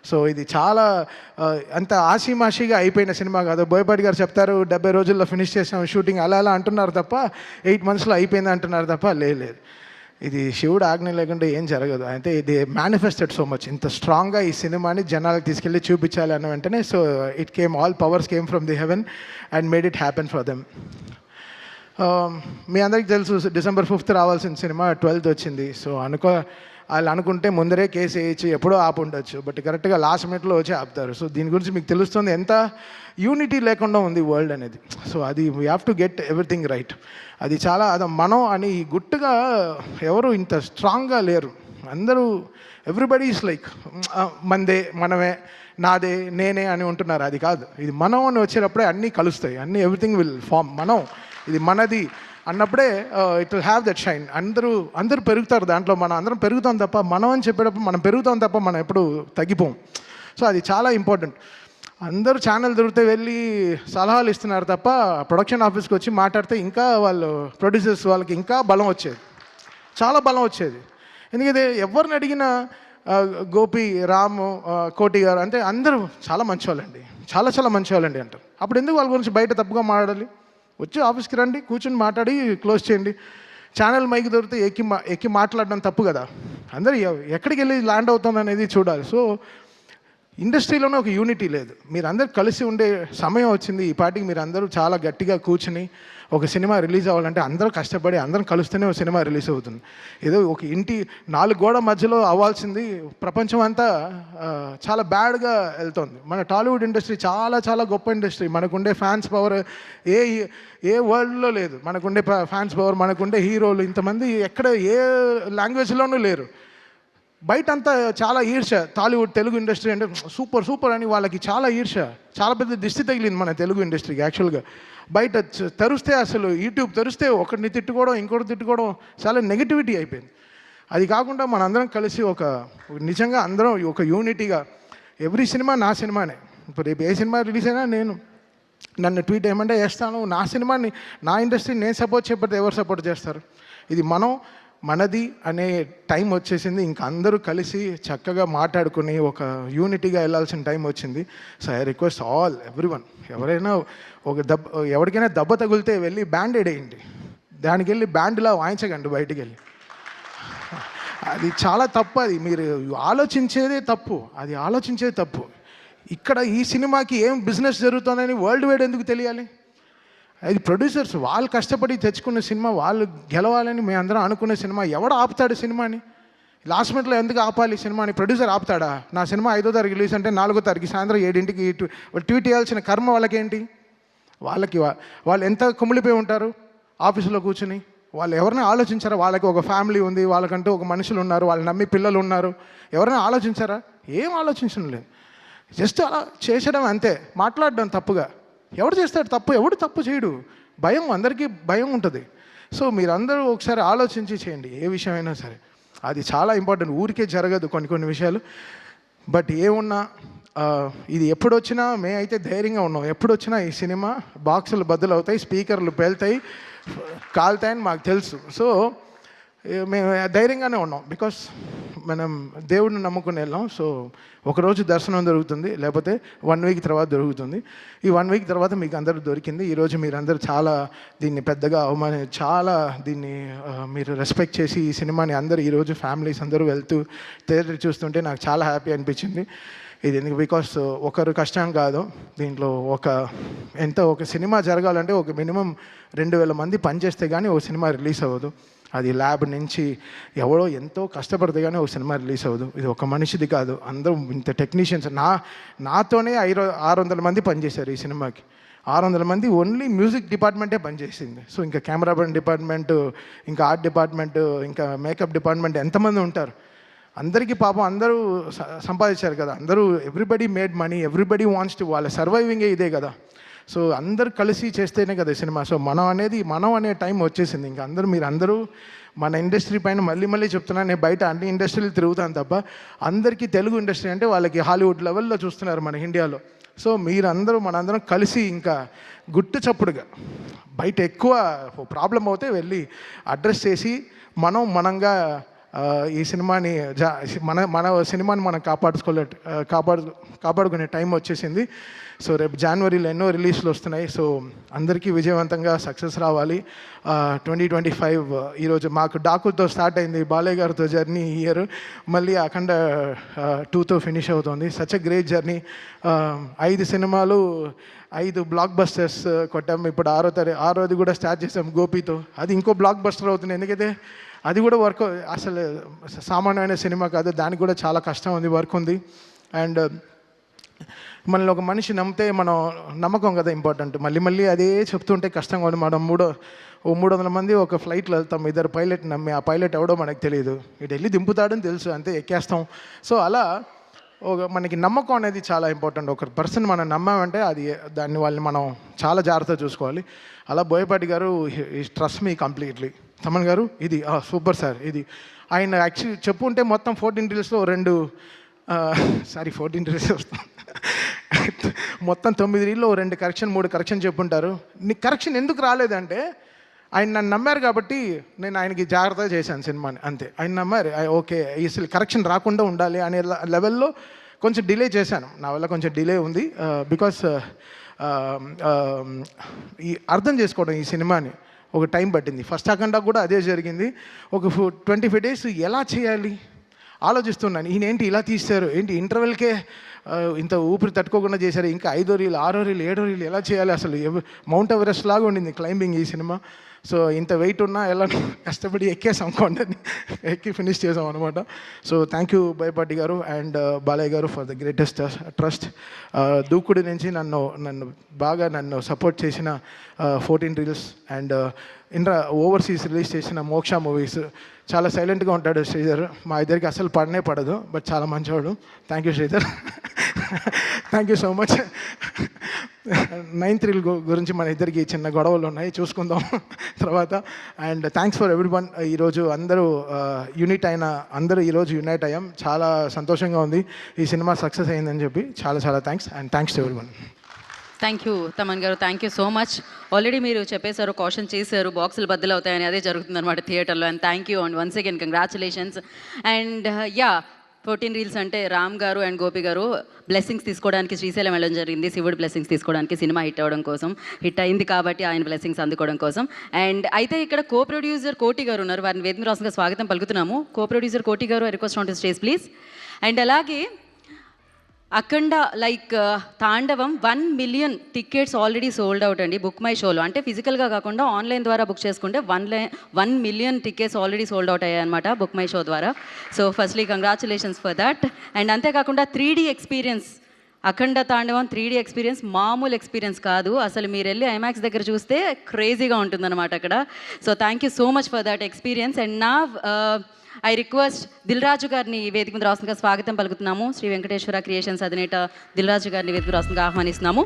So ఇది చాలా అంత ఆషిమాషిగా అయిపోయిన సినిమా కాదు. బోయపాటి గారు చెప్తారు 70 రోజుల్లో ఫినిష్ చేసాం షూటింగ్, అలా అలా అంటున్నారు తప్ప 8 monthsలో అయిపోయింది అంటున్నారు తప్ప లేదు. ఇది శివుడు ఆజ్ఞ లేకుండా ఏం జరగదు. అయితే ఇది మేనిఫెస్టెడ్ సో మచ్, ఇంత స్ట్రాంగ్గా ఈ సినిమాని జనాలకు తీసుకెళ్ళి చూపించాలి అన్న వెంటనే so it came, all powers came from the heaven and made it happen for them. మీ అందరికీ తెలుసు December 5th రావాల్సిన సినిమా 12th వచ్చింది. సో వాళ్ళు అనుకుంటే ముందరే కేసు వేయచ్చు, ఎప్పుడో ఆపు ఉండొచ్చు, బట్ కరెక్ట్గా లాస్ట్ మినిట్లో వచ్చి ఆపుతారు. సో దీని గురించి మీకు తెలుస్తుంది ఎంత యూనిటీ లేకుండా ఉంది వరల్డ్ అనేది. సో అది we have to get everything right. అది చాలా అది మనం అని గుట్టుగా ఎవరు ఇంత స్ట్రాంగ్గా లేరు. అందరూ ఎవ్రీబడి ఈస్ లైక్ మందే, మనమే, నాదే, నేనే అని ఉంటున్నారు. అది కాదు, ఇది మనం అని వచ్చేటప్పుడే అన్నీ కలుస్తాయి, అన్నీ ఎవ్రీథింగ్ విల్ ఫామ్. మనం ఇది మనది అన్నప్పుడే it will have that shine. అందరూ పెరుగుతారు దాంట్లో, మనం అందరం పెరుగుతాం తప్ప, మనం అని చెప్పేటప్పుడు మనం పెరుగుతాం తప్ప మనం ఎప్పుడు తగ్గిపోం. సో అది చాలా ఇంపార్టెంట్. అందరూ ఛానల్ దొరికితే వెళ్ళి సలహాలు ఇస్తున్నారు తప్ప ప్రొడక్షన్ ఆఫీస్కి వచ్చి మాట్లాడితే ఇంకా వాళ్ళు ప్రొడ్యూసర్స్ వాళ్ళకి ఇంకా బలం వచ్చేది, చాలా బలం వచ్చేది. ఎందుకంటే ఎవరిని అడిగినా గోపి, రాము, కోటి గారు అంటే అందరూ చాలా మంచివాళ్ళండి, చాలా చాలా మంచివాళ్ళండి అంటారు. అప్పుడు ఎందుకు వాళ్ళ గురించి బయట తప్పుగా మాట్లాడాలి? వచ్చి ఆఫీస్కి రండి, కూర్చొని మాట్లాడి క్లోజ్ చేయండి. ఛానల్ మైక్ దొరికితే ఎక్కి మాట్లాడడం తప్పు కదా. అందరూ ఎక్కడికి వెళ్ళి ల్యాండ్ అవుతుంది అనేది చూడాలి. సో ఇండస్ట్రీలోనే ఒక యూనిటీ లేదు. మీరు అందరు కలిసి ఉండే సమయం వచ్చింది. ఈ పాటికి మీరు అందరూ చాలా గట్టిగా కూర్చుని ఒక సినిమా రిలీజ్ అవ్వాలంటే అందరూ కష్టపడి అందరం కలుస్తూనే ఒక సినిమా రిలీజ్ అవుతుంది. ఏదో ఒక ఇంటి 4 గోడ మధ్యలో అవ్వాల్సింది ప్రపంచం అంతా చాలా బ్యాడ్గా వెళ్తుంది. మన టాలీవుడ్ ఇండస్ట్రీ చాలా చాలా గొప్ప ఇండస్ట్రీ. మనకుండే ఫ్యాన్స్ పవర్ ఏ వరల్డ్లో లేదు. మనకుండే ఫ్యాన్స్ పవర్, మనకుండే హీరోలు ఇంతమంది ఎక్కడ ఏ లాంగ్వేజ్లోనూ లేరు. బయట అంతా చాలా ఈర్ష. టాలీవుడ్ తెలుగు ఇండస్ట్రీ అంటే సూపర్ అని వాళ్ళకి చాలా ఈర్ష, చాలా పెద్ద దిష్టి తగిలింది మన తెలుగు ఇండస్ట్రీకి. యాక్చువల్గా బయట తెరిస్తే అసలు యూట్యూబ్ తెరిస్తే ఒకరిని తిట్టుకోవడం, ఇంకోటి తిట్టుకోవడం, చాలా నెగిటివిటీ అయిపోయింది. అది కాకుండా మనందరం కలిసి నిజంగా అందరం ఒక యూనిటీగా ఎవ్రీ సినిమా నా సినిమానే. ఇప్పుడు రేపు ఏ సినిమా రిలీజ్ అయినా నన్ను ట్వీట్ ఏమంటే చేస్తాను. నా సినిమాని, నా ఇండస్ట్రీని నేను సపోర్ట్ చేయకపోతే ఎవరు సపోర్ట్ చేస్తారు? ఇది మనది అనే టైం వచ్చేసింది. ఇంకా అందరూ కలిసి చక్కగా మాట్లాడుకుని ఒక యూనిటీగా వెళ్ళాల్సిన టైం వచ్చింది. సో ఐ రిక్వెస్ట్ ఎవ్రీవన్, ఎవరైనా ఎవరికైనా దెబ్బ తగిలితే వెళ్ళి బ్యాండేడ్ వేయండి. దానికి వెళ్ళి బ్యాండ్లా వాయించకండి బయటికి వెళ్ళి. అది చాలా తప్పు. అది మీరు ఆలోచించేదే తప్పు. ఇక్కడ ఈ సినిమాకి ఏం బిజినెస్ జరుగుతుందని వరల్డ్ వైడ్ ఎందుకు తెలియాలి? అది ప్రొడ్యూసర్స్ వాళ్ళు కష్టపడి తెచ్చుకున్న సినిమా, వాళ్ళు గెలవాలని మేము అందరం అనుకునే సినిమా ఎవడు ఆపుతాడు సినిమాని? లాస్ట్ మినిట్లో ఎందుకు ఆపాలి సినిమాని? ప్రొడ్యూసర్ ఆపుతాడా? నా సినిమా 5వ తారీఖు రిలీజ్ అంటే 4వ తారీఖు సాయంత్రం 7ంటికి ట్వీట్ చేయాల్సిన కర్మ వాళ్ళకేంటి? వాళ్ళు ఎంత కుమిలిపోయి ఉంటారు ఆఫీసులో కూర్చుని. వాళ్ళు ఎవరైనా ఆలోచించారా? వాళ్ళకి ఒక ఫ్యామిలీ ఉంది, వాళ్ళకంటూ ఒక మనుషులు ఉన్నారు, వాళ్ళు నమ్మి పిల్లలు ఉన్నారు. ఎవరైనా ఆలోచించారా? ఏం ఆలోచించడం లేదు. జస్ట్ అలా చేసడం అంతే, మాట్లాడడం తప్పుగా. ఎవడు చేస్తాడు తప్పు? ఎవడు తప్పు చేయడు. భయం, అందరికీ భయం ఉంటుంది. సో మీరందరూ ఒకసారి ఆలోచించి చేయండి ఏ విషయమైనా సరే. అది చాలా ఇంపార్టెంట్. ఊరికే జరగదు కొన్ని విషయాలు. బట్ ఏమున్నా ఇది ఎప్పుడొచ్చినా అయితే ధైర్యంగా ఉన్నాం. ఎప్పుడొచ్చినా ఈ సినిమా బాక్సులు బద్దలవుతాయి, స్పీకర్లు పేలుతాయి, కాలుతాయని మాకు తెలుసు. సో మేము ధైర్యంగానే ఉన్నాం. బికాస్ మనం దేవుడిని నమ్ముకుని వెళ్ళాం. సో ఒకరోజు దర్శనం దొరుకుతుంది, లేకపోతే 1 week తర్వాత దొరుకుతుంది. ఈ 1 week తర్వాత మీకు అందరూ దొరికింది. ఈరోజు మీరందరూ చాలా దీన్ని పెద్దగా చాలా దీన్ని మీరు రెస్పెక్ట్ చేసి ఈ సినిమాని అందరూ ఈరోజు ఫ్యామిలీస్ అందరూ వెళ్తూ థియేటర్ చూస్తుంటే నాకు చాలా హ్యాపీ అనిపించింది. ఇది ఎందుకు? బికాస్ ఒకరు కష్టం కాదు దీంట్లో. ఒక సినిమా జరగాలంటే ఒక మినిమం 2000 మంది పనిచేస్తే కానీ ఒక సినిమా రిలీజ్ అవ్వదు. అది ల్యాబ్ నుంచి ఎవడో ఎంతో కష్టపడితే కానీ ఒక సినిమా రిలీజ్ అవ్వదు. ఇది ఒక మనిషిది కాదు, అందరూ ఇంత టెక్నీషియన్స్. నాతోనే 600 మంది పనిచేశారు ఈ సినిమాకి. 600 మంది ఓన్లీ మ్యూజిక్ డిపార్ట్మెంటే పనిచేసింది. సో ఇంకా కెమెరా డిపార్ట్మెంట్, ఇంకా ఆర్ట్ డిపార్ట్మెంట్, ఇంకా మేకప్ డిపార్ట్మెంట్ ఎంతమంది ఉంటారు? అందరికీ పాపం అందరూ సంపాదించారు కదా. అందరూ everybody made money, everybody wants to, వాళ్ళ సర్వైవింగే ఇదే కదా. సో అందరు కలిసి చేస్తేనే కదా సినిమా. సో మనం అనే టైం వచ్చేసింది. ఇంకా మీరందరూ మన ఇండస్ట్రీ పైన మళ్ళీ చెప్తున్నాను. నేను బయట అన్ని ఇండస్ట్రీలు తిరుగుతాను తప్ప అందరికీ తెలుగు ఇండస్ట్రీ అంటే వాళ్ళకి హాలీవుడ్ లెవెల్లో చూస్తున్నారు మన ఇండియాలో. సో మనందరం కలిసి ఇంకా గుట్టు చప్పుడుగా బయట ఎక్కువ ప్రాబ్లం అవుతే వెళ్ళి అడ్రస్ చేసి మనంగా ఈ సినిమాని మన మన సినిమాని మనం కాపాడుకునే టైం వచ్చేసింది. సో రేపు జనవరిలో ఎన్నో రిలీజ్లు వస్తున్నాయి. సో అందరికీ విజయవంతంగా సక్సెస్ రావాలి. 2025 ఈరోజు మాకు డాకులతో స్టార్ట్ అయింది, బాలయ్య గారితో జర్నీ ఈ ఇయర్, మళ్ళీ అఖండ 2తో ఫినిష్ అవుతుంది. Such a great journey. 5 సినిమాలు, 5 బ్లాక్ బస్టర్స్ కొట్టాము. ఇప్పుడు 6ది కూడా స్టార్ట్ చేసాం గోపితో. అది ఇంకో బ్లాక్ బస్టర్ అవుతుంది, ఎందుకంటే అది కూడా వర్క్ అసలు సామాన్యమైన సినిమా కాదు, దానికి కూడా చాలా కష్టం ఉంది, వర్క్ ఉంది. అండ్ మనల్ని ఒక మనిషి నమ్మితే మనం నమ్మకం కదా ఇంపార్టెంట్. మళ్ళీ అదే చెప్తుంటే కష్టంగా ఉంది. మనం 300 మంది ఒక ఫ్లైట్లో వెళ్తాం, 2 పైలట్ నమ్మి, ఆ పైలట్ ఎవడో మనకు తెలియదు, ఇటు వెళ్ళి దింపుతాడని తెలుసు, అంతే ఎక్కేస్తాం. సో అలా మనకి నమ్మకం అనేది చాలా ఇంపార్టెంట్. ఒక పర్సన్ మనం నమ్మామంటే దాన్ని వాళ్ళని మనం చాలా జాగ్రత్తగా చూసుకోవాలి. అలా బోయపాటి గారు ఈ ట్రస్ట్ మీ కంప్లీట్లీ. తమన్ గారు ఇది సూపర్ సార్. ఇది ఆయన యాక్చువల్లీ చెప్పుంటే మొత్తం 14 రీల్స్లో 14 రీల్స్ వస్తాం, మొత్తం 9 రీల్లో 2 కరెక్షన్ 3 కరెక్షన్ చెప్పుంటారు. నీకు కరెక్షన్ ఎందుకు రాలేదంటే ఆయన నన్ను నమ్మారు కాబట్టి నేను ఆయనకి జాగ్రత్తగా చేశాను సినిమాని, అంతే. ఆయన నమ్మారు, ఓకే అసలు కరెక్షన్ రాకుండా ఉండాలి అనే లెవెల్లో కొంచెం డిలే చేశాను. నా వల్ల కొంచెం డిలే ఉంది, బికాస్ ఈ అర్థం చేసుకోవడం ఈ సినిమాని ఒక టైం పట్టింది. ఫస్ట్ అఖండ కూడా అదే జరిగింది. ఒక 25 days ఎలా చేయాలి ఆలోచిస్తున్నాను. ఈయనేంటి ఇలా తీశారు, ఏంటి ఇంటర్వెల్కే ఇంత ఊపిరి తట్టుకోకుండా చేశారు, ఇంకా 5వ రీల్ 6వ రీల్ 7వ రీల్ ఎలా చేయాలి, అసలు మౌంట్ ఎవరెస్ట్ లాగా ఉండింది క్లైంబింగ్ ఈ సినిమా. సో ఇంత వెయిట్ ఉన్నా ఎలా కష్టపడి ఎక్కేసాం, కొండని ఎక్కి ఫినిష్ చేసాం అనమాట. సో థ్యాంక్ యూ బోయపాటి గారు అండ్ బాలయ్య గారు ఫర్ ద గ్రేటెస్ట్ ట్రస్ట్. దూకుడు నుంచి నన్ను బాగా సపోర్ట్ చేసిన 14 రీల్స్ అండ్ ఓవర్సీస్ రిలీజ్ చేసిన మోక్ష మూవీస్. చాలా సైలెంట్గా ఉంటాడు శ్రీధర్, మా ఇద్దరికి అసలు పడదు, బట్ చాలా మంచివాడు. Thank you Sridhar, thank you so much. 9th reel గురించి మన ఇద్దరికి చిన్న గొడవలు ఉన్నాయి, చూసుకుందాం తర్వాత. And thanks for everyone. ఈరోజు అందరూ ఈరోజు యునైట్ అయ్యాం, చాలా సంతోషంగా ఉంది ఈ సినిమా సక్సెస్ అయిందని చెప్పి. చాలా thanks and thanks to everyone. Thank you Thaman garu, thank you so much. Already మీరు చెప్పేశారు, కాషన్ చేశారు, బాక్సులు బద్దలు అవుతాయని, అదే జరుగుతుందన్నమాట థియేటర్లో. And thank you and once again congratulations. And 14 reels అంటే రామ్ గారు అండ్ గోపి గారు బ్లెస్సింగ్స్ తీసుకోవడానికి శ్రీశైలం వెళ్ళడం జరిగింది, శివుడు బ్లెస్సింగ్స్ తీసుకోవడానికి, సినిమా హిట్ అవ్వడం కోసం, హిట్ అయింది కాబట్టి ఆయన బ్లెస్సింగ్స్ అందుకోవడం కోసం. అండ్ అయితే ఇక్కడ కో ప్రొడ్యూసర్ కోటి గారు ఉన్నారు, వారిని వేదిక రాసుగా స్వాగతం పలుకుతున్నాము. కో ప్రొడ్యూసర్ కోటి గారు, request on to stage please. And అలాగే అఖండ తాండవం 1 million tickets already sold out అండి బుక్ మై షోలో. అంటే ఫిజికల్గా కాకుండా ఆన్లైన్ ద్వారా బుక్ చేసుకుంటే 1 million tickets already sold out అయ్యాయన్నమాట బుక్ మై షో ద్వారా. So firstly congratulations for that. And అంతేకాకుండా 3D ఎక్స్పీరియన్స్, అఖండ తాండవం 3D ఎక్స్పీరియన్స్ మామూలు ఎక్స్పీరియన్స్ కాదు, అసలు మీరు వెళ్ళి ఐమాక్స్ దగ్గర చూస్తే క్రేజీగా ఉంటుందన్నమాట అక్కడ. So thank you so much for that experience. And నా ఐ రిక్వెస్ట్ దిల్ రాజు గారిని వేదిక మీద రాష్ట్రంగా స్వాగతం పలుకుతున్నాము. శ్రీ వెంకటేశ్వర క్రియేషన్స్ అధినేత దిల్ రాజు గారిని వేదిక రాష్ట్రంగా ఆహ్వానిస్తున్నాము.